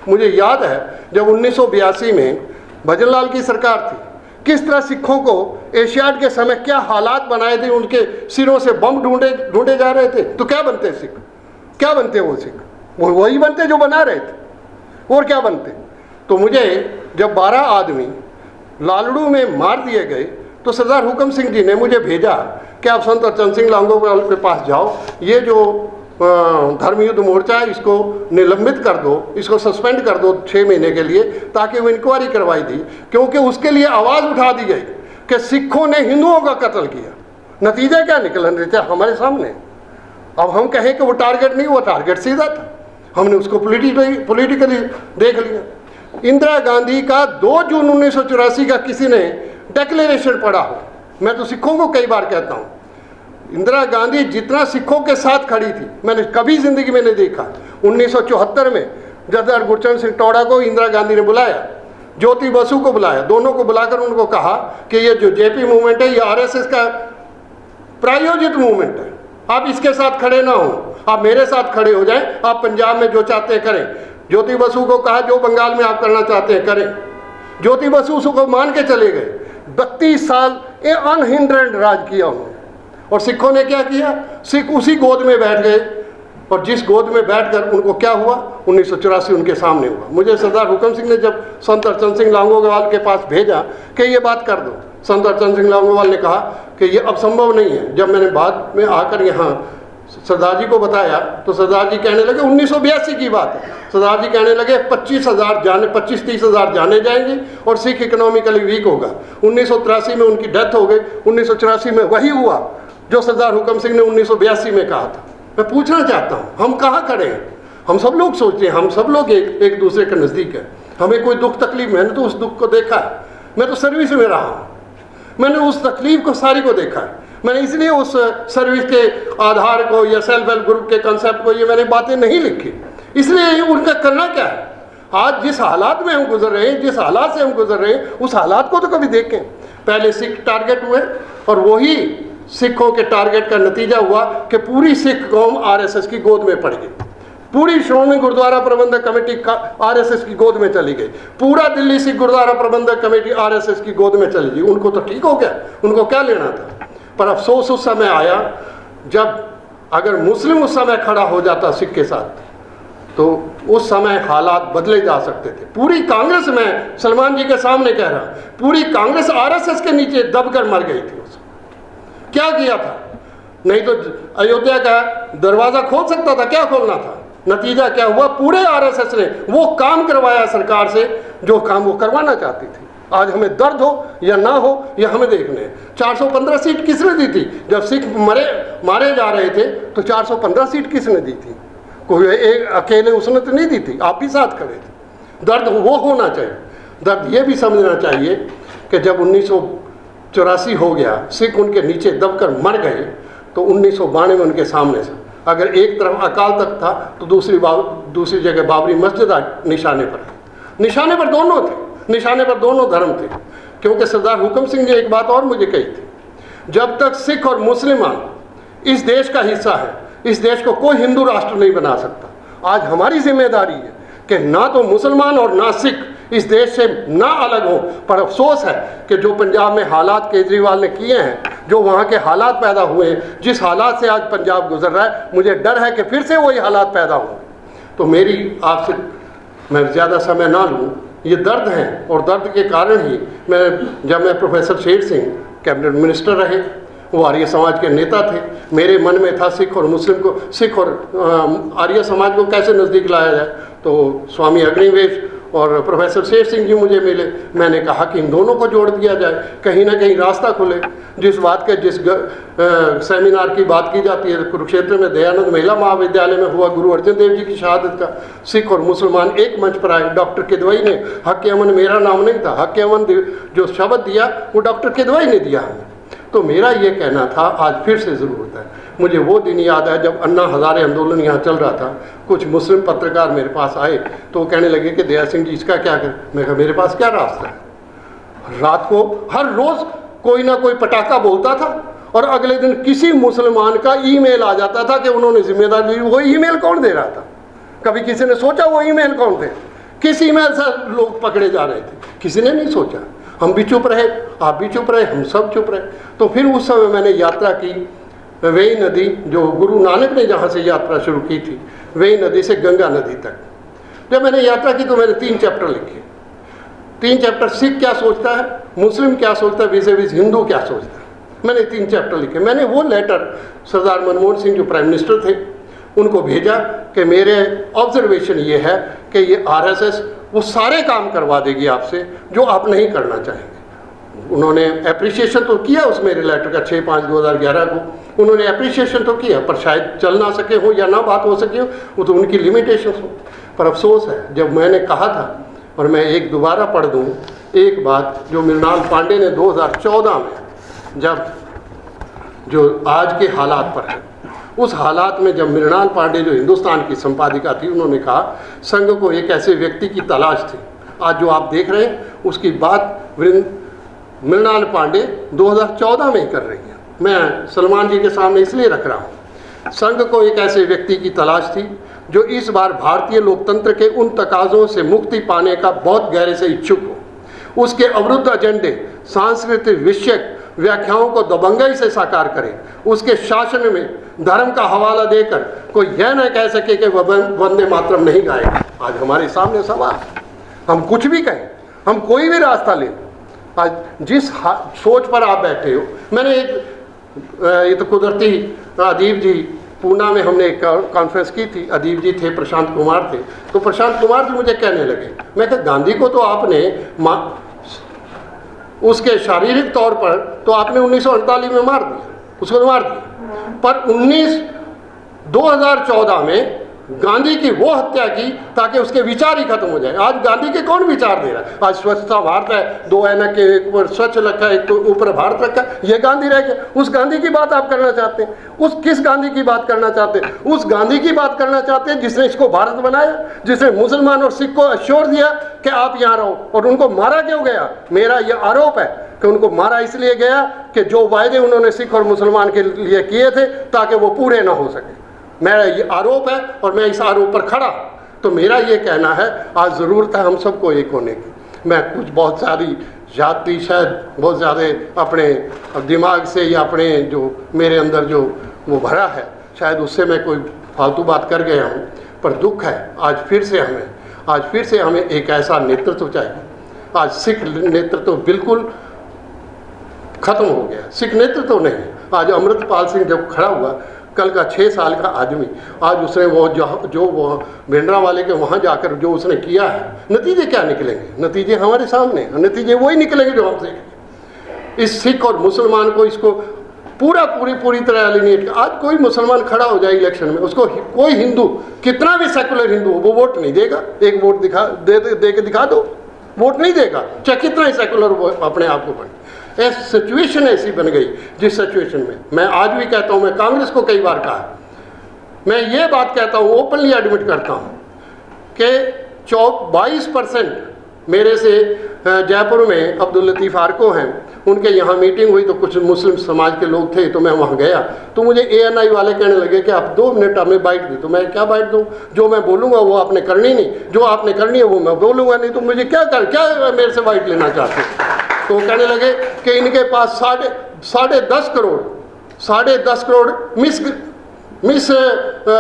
मुझे याद है जब 1982 में भजनलाल की सरकार थी, किस तरह सिखों को एशियाड के समय क्या हालात बनाए थे, उनके सिरों से बम ढूंढे जा रहे थे। तो क्या बनते सिख, क्या बनते वो सिख? वो वही बनते जो बना रहे थे, और क्या बनते। तो मुझे जब 12 आदमी लालड़ू में मार दिए गए तो सरदार हुकम सिंह जी ने मुझे भेजा कि आप संत अरचंद सिंह लांगोवाल के पास जाओ, ये जो धर्म युद्ध मोर्चा है इसको निलंबित कर दो, इसको सस्पेंड कर दो 6 महीने के लिए, ताकि वो इंक्वायरी करवाई दी, क्योंकि उसके लिए आवाज़ उठा दी गई कि सिखों ने हिंदुओं का कत्ल किया। नतीजा क्या निकला थे हमारे सामने। अब हम कहें कि वो टारगेट नहीं, वो टारगेट सीधा था, हमने उसको पॉलिटिकली देख लिया। इंदिरा गांधी का 2 जून 1984 का किसी ने डिक्लेरेशन पढ़ा हो, मैं तो सिखों को कई बार कहता हूँ, इंदिरा गांधी जितना सिखों के साथ खड़ी थी मैंने कभी जिंदगी में नहीं देखा। 1974 में जसदार गुरचरण सिंह टोडा को इंदिरा गांधी ने बुलाया, ज्योति बसु को बुलाया, दोनों को बुलाकर उनको कहा कि ये जो जेपी मूवमेंट है ये आरएसएस का प्रायोजित मूवमेंट है, आप इसके साथ खड़े ना हो, आप मेरे साथ खड़े हो जाएं, आप पंजाब में जो चाहते हैं करें। ज्योति बसु को कहा जो बंगाल में आप करना चाहते हैं करें। ज्योति बसु उसको मान के चले गए। 32 साल अनहिंड्रेड राज किया उन्होंने। और सिखों ने क्या किया, सिख उसी गोद में बैठ गए, और जिस गोद में बैठकर उनको क्या हुआ, 1984 उनके सामने हुआ। मुझे सरदार हुकम सिंह ने जब संत अरचंद सिंह लांगोवाल के पास भेजा कि ये बात कर दो, संत अरचंद सिंह लांगोवाल ने कहा कि ये अब संभव नहीं है। जब मैंने बाद में आकर यहाँ सरदार जी को बताया तो सरदार जी कहने लगे 1982 की बात है, सरदार जी कहने लगे 25-30 हज़ार जाने जाएंगे और सिख इकोनॉमिकली वीक होगा। 1983 में उनकी डेथ हो गई। 1984 में वही हुआ जो सरदार हुकम सिंह ने 1982 में कहा था। मैं पूछना चाहता हूँ हम कहाँ खड़े हैं? हम सब लोग सोचते हैं, हम सब लोग एक दूसरे के नज़दीक हैं। हमें कोई दुख तकलीफ, मैंने तो उस दुख को देखा है, मैं तो सर्विस में रहा हूँ, मैंने उस तकलीफ को सारी को देखा है। मैंने इसलिए उस सर्विस के आधार को या सेल्फ हेल्प ग्रुप के कंसेप्ट को ये मैंने बातें नहीं लिखी, इसलिए उनका करना क्या है। आज जिस हालात में हम गुजर रहे हैं, जिस हालात से हम गुजर रहे हैं, उस हालात को तो कभी देखें। पहले सिख टारगेट हुए और वही सिखों के टारगेट का नतीजा हुआ कि पूरी सिख कौम आरएसएस की गोद में पड़ गई, पूरी श्रोमणी गुरुद्वारा प्रबंधक कमेटी का आरएसएस की गोद में चली गई, पूरा दिल्ली सिख गुरुद्वारा प्रबंधक कमेटी आरएसएस की गोद में चली गई। उनको तो ठीक हो गया, उनको क्या लेना था। पर अफसोस उस समय आया जब अगर मुस्लिम उस समय खड़ा हो जाता सिख के साथ तो उस समय हालात बदले जा सकते थे। पूरी कांग्रेस, में सलमान जी के सामने कह रहा, पूरी कांग्रेस आरएसएस के नीचे दबकर मर गई थी। क्या किया था? नहीं तो अयोध्या का दरवाजा खोल सकता था, क्या खोलना था? नतीजा क्या हुआ, पूरे आरएसएस ने वो काम करवाया सरकार से जो काम वो करवाना चाहती थी। आज हमें दर्द हो या ना हो ये हमें देखने हैं। 415 सीट किसने दी थी? जब सिख मारे जा रहे थे तो 415 सीट किसने दी थी? कोई एक अकेले उसने तो नहीं दी थी, आप भी साथ खड़े थे। दर्द वो होना चाहिए। दर्द ये भी समझना चाहिए कि जब 1984 हो गया, सिख उनके नीचे दबकर मर गए, तो 1992 में उनके सामने से अगर एक तरफ अकाल तख्त था तो दूसरी जगह बाबरी मस्जिद निशाने पर है। निशाने पर दोनों थे, निशाने पर दोनों धर्म थे। क्योंकि सरदार हुकम सिंह ने एक बात और मुझे कही थी, जब तक सिख और मुसलमान इस देश का हिस्सा है, इस देश को कोई हिंदू राष्ट्र नहीं बना सकता। आज हमारी जिम्मेदारी है कि ना तो मुसलमान और ना सिख इस देश से ना अलग हो। पर अफसोस है कि जो पंजाब में हालात केजरीवाल ने किए हैं, जो वहाँ के हालात पैदा हुए हैं, जिस हालात से आज पंजाब गुजर रहा है, मुझे डर है कि फिर से वही हालात पैदा हों। तो मेरी आपसे, मैं ज़्यादा समय ना लूँ, ये दर्द है और दर्द के कारण ही जब मैं professor Sher Singh cabinet minister रहे, वो आर्य समाज के नेता थे, मेरे मन में था सिख और मुस्लिम को, सिख और आर्य समाज को कैसे नज़दीक लाया जाए। तो स्वामी अग्निवेश और प्रोफेसर शेर सिंह जी मुझे मिले, मैंने कहा कि इन दोनों को जोड़ दिया जाए, कहीं ना कहीं रास्ता खुले। जिस सेमिनार की बात की जाती है, कुरुक्षेत्र में दयानंद महिला महाविद्यालय में हुआ गुरु अर्जन देव जी की शहादत का, सिख और मुसलमान एक मंच पर आए। डॉक्टर किदवई ने, हक अमन मेरा नाम नहीं था, हक अमन जो शब्द दिया वो डॉक्टर किदवई ने दिया हमें। तो मेरा ये कहना था, आज फिर से ज़रूरत है। मुझे वो दिन याद है जब अन्ना हज़ारे आंदोलन यहाँ चल रहा था, कुछ मुस्लिम पत्रकार मेरे पास आए तो वो कहने लगे कि दया सिंह जी इसका क्या करें। मैं कहा मेरे पास क्या रास्ता है। रात को हर रोज़ कोई ना कोई पटाखा बोलता था और अगले दिन किसी मुसलमान का ईमेल आ जाता था कि उन्होंने जिम्मेदारी ली। वो ईमेल कौन दे रहा था? कभी किसी ने सोचा वो ईमेल कौन थे? किस ईमेल से लोग पकड़े जा रहे थे, किसी ने नहीं सोचा। हम भी चुप रहे, आप भी चुप रहे, हम सब चुप रहे। तो फिर उस समय मैंने यात्रा की वेई नदी, जो गुरु नानक ने जहाँ से यात्रा शुरू की थी, वेई नदी से गंगा नदी तक। जब मैंने यात्रा की तो मैंने 3 चैप्टर लिखे। 3 चैप्टर, सिख क्या सोचता है, मुस्लिम क्या सोचता है, विज़ हिंदू क्या सोचता है, मैंने 3 चैप्टर लिखे। मैंने वो लेटर सरदार मनमोहन सिंह जो प्राइम मिनिस्टर थे उनको भेजा कि मेरे ऑब्जर्वेशन ये है कि ये आरएसएस वो सारे काम करवा देगी आपसे जो आप नहीं करना चाहेंगे। उन्होंने अप्रिशिएशन तो किया उस मेरे लेटर का 6/5/2011 को, उन्होंने अप्रिशिएशन तो किया, पर शायद चल ना सके हो या ना बात हो सके हो, वो तो उनकी लिमिटेशन हो। पर अफसोस है, जब मैंने कहा था, और मैं एक दोबारा पढ़ दूँ एक बात जो मृणाल पांडे ने 2014 में, जब जो आज के हालात पर है, उस हालात में जब मृणाल पांडे जो हिंदुस्तान की संपादिका थी, उन्होंने कहा संघ को एक ऐसे व्यक्ति की तलाश थी। आज जो आप देख रहे हैं उसकी बात मृणाल पांडे 2014 में ही कर रही है। मैं सलमान जी के सामने इसलिए रख रहा हूँ, संघ को एक ऐसे व्यक्ति की तलाश थी जो इस बार भारतीय लोकतंत्र के उन तकाज़ों से मुक्ति पाने का बहुत गहरे से इच्छुक हो, उसके अवरुद्ध एजेंडे, सांस्कृतिक विषयक व्याख्याओं को दबंगई से साकार करे, उसके शासन में धर्म का हवाला देकर कोई यह न कह सके कि वह वंदे मातरम नहीं गाएगा। आज हमारे सामने सवाल, हम कुछ भी कहें, हम कोई भी रास्ता लें, आज जिस सोच पर आप बैठे हो, मैंने एक ये तो कुदरती अदीब जी पूना में हमने एक कॉन्फ्रेंस की थी, अदीब जी थे, प्रशांत कुमार थे, तो प्रशांत कुमार जी मुझे कहने लगे, मैं कहा गांधी को तो आपने उसके शारीरिक तौर पर तो आपने 1948 में मार दिया, उसको तो मार दिया, पर 2014 में गांधी की वो हत्या की ताकि उसके विचार ही खत्म हो जाए। आज गांधी के कौन विचार दे रहा है? आज स्वच्छता भारत है, 2 ऐनक के एक ऊपर स्वच्छ रखा है, एक तो ऊपर भारत रखा है, ये गांधी रह गया। उस गांधी की बात आप करना चाहते हैं? उस किस गांधी की बात करना चाहते हैं? उस गांधी की बात करना चाहते हैं जिसने इसको भारत बनाया, जिसने मुसलमान और सिख को अश्योर दिया कि आप यहाँ रहो, और उनको मारा क्यों गया? मेरा ये आरोप है कि उनको मारा इसलिए गया कि जो वायदे उन्होंने सिख और मुसलमान के लिए किए थे ताकि वो पूरे ना हो सके। मेरा ये आरोप है और मैं इस आरोप पर खड़ा। तो मेरा ये कहना है, आज ज़रूरत है हम सबको एक होने की। मैं कुछ बहुत सारी जाति शायद बहुत ज़्यादा अपने दिमाग से या अपने जो मेरे अंदर जो वो भरा है, शायद उससे मैं कोई फालतू बात कर गया हूँ, पर दुख है आज फिर से हमें एक ऐसा नेतृत्व चाहिए। आज सिख नेतृत्व बिल्कुल ख़त्म हो गया, सिख नेतृत्व नहीं। आज अमृतपाल सिंह जब खड़ा हुआ, कल का 6 साल का आदमी, आज उसने वो जो वो भिंडरावाले के वहाँ जाकर जो उसने किया है, नतीजे क्या निकलेंगे? नतीजे हमारे सामने, नतीजे वही निकलेंगे जो हम देखेंगे। इस सिख और मुसलमान को इसको पूरी तरह एलिमिनेट। आज कोई मुसलमान खड़ा हो जाए इलेक्शन में, उसको कोई हिंदू, कितना भी सेकुलर हिंदू हो, वो वोट नहीं देगा। एक वोट दे के दिखा दो, वोट नहीं देगा, चाहे कितना ही सेकुलर वो अपने आप को बने। सिचुएशन ऐसी बन गई जिस सिचुएशन में मैं आज भी कहता हूँ, मैं कांग्रेस को कई बार कहा, मैं ये बात कहता हूँ, ओपनली एडमिट करता हूँ कि 22% मेरे से जयपुर में अब्दुल लतीफ़ आर्को हैं, उनके यहाँ मीटिंग हुई तो कुछ मुस्लिम समाज के लोग थे, तो मैं वहाँ गया तो मुझे ANI वाले कहने लगे कि आप 2 मिनट हमें बाइट दे। तो मैं क्या बाइट दूँ? जो मैं बोलूँगा वो आपने करनी नहीं, जो आपने करनी है वो मैं बोलूँगा नहीं, तो मुझे क्या मेरे से बाइट लेना चाहते? तो कहने लगे कि इनके पास 10.5 करोड़ मिस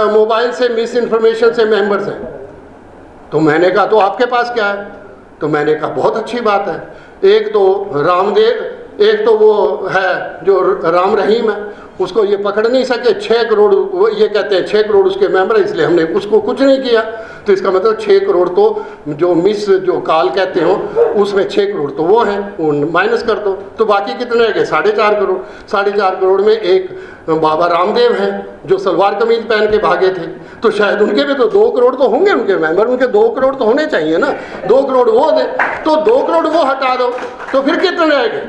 मोबाइल से मिस इन्फॉर्मेशन से मेंबर्स हैं। तो मैंने कहा तो आपके पास क्या है? तो मैंने कहा बहुत अच्छी बात है, एक तो रामदेव, एक तो वो है जो राम रहीम है, उसको ये पकड़ नहीं सके। 6 करोड़ वो ये कहते हैं 6 करोड़ उसके मेंबर है, इसलिए हमने उसको कुछ नहीं किया। तो इसका मतलब 6 करोड़ तो जो मिस जो काल कहते हो उसमें 6 करोड़ तो वो हैं, वो माइनस कर दो, तो बाकी कितने रह गए? 4.5 करोड़। 4.5 करोड़ में एक बाबा रामदेव हैं जो सलवार कमीज पहन के भागे थे, तो शायद उनके भी तो 2 करोड़ तो होंगे उनके मेंबर, उनके 2 करोड़ तो होने चाहिए ना। 2 करोड़ वो दे, तो 2 करोड़ वो हटा दो, तो फिर कितने रह गए?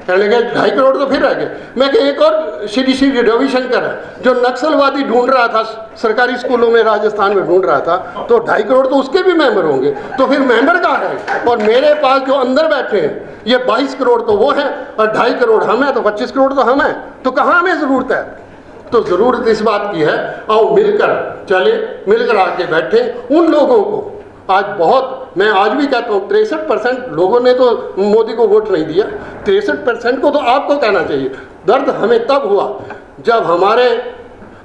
कहने लगे 2.5 करोड़ तो फिर रह गए। मैं कि एक और श्री रविशंकर है जो नक्सलवादी ढूंढ रहा था, सरकारी स्कूलों में राजस्थान में ढूंढ रहा था, तो 2.5 करोड़ तो उसके भी मेंबर होंगे, तो फिर मेंबर कहाँ है? और मेरे पास जो अंदर बैठे हैं ये 22 करोड़ तो वो हैं और 2.5 करोड़ हम हैं, तो 25 करोड़ तो हम हैं। तो कहाँ हमें ज़रूरत है? तो ज़रूरत इस बात की है, आओ मिलकर चले, मिलकर आके बैठे, उन लोगों को आज बहुत, मैं आज भी कहता हूँ 63% लोगों ने तो मोदी को वोट नहीं दिया, 63% को तो आपको कहना चाहिए। दर्द हमें तब हुआ जब हमारे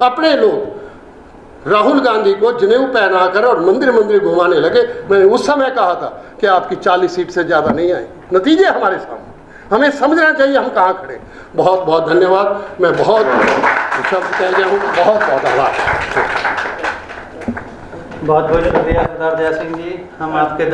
अपने लोग राहुल गांधी को जनेऊ पहनाकर और मंदिर मंदिर घुमाने लगे। मैंने उस समय कहा था कि आपकी 40 सीट से ज़्यादा नहीं आएगी। नतीजे हमारे सामने, हमें समझना चाहिए हम कहाँ खड़े। बहुत बहुत धन्यवाद। मैं बहुत शब्द कह गया हूँ। बहुत बहुत आभार। बहुत बहुत शुक्रिया सरदार जय सिंह जी। हम आपके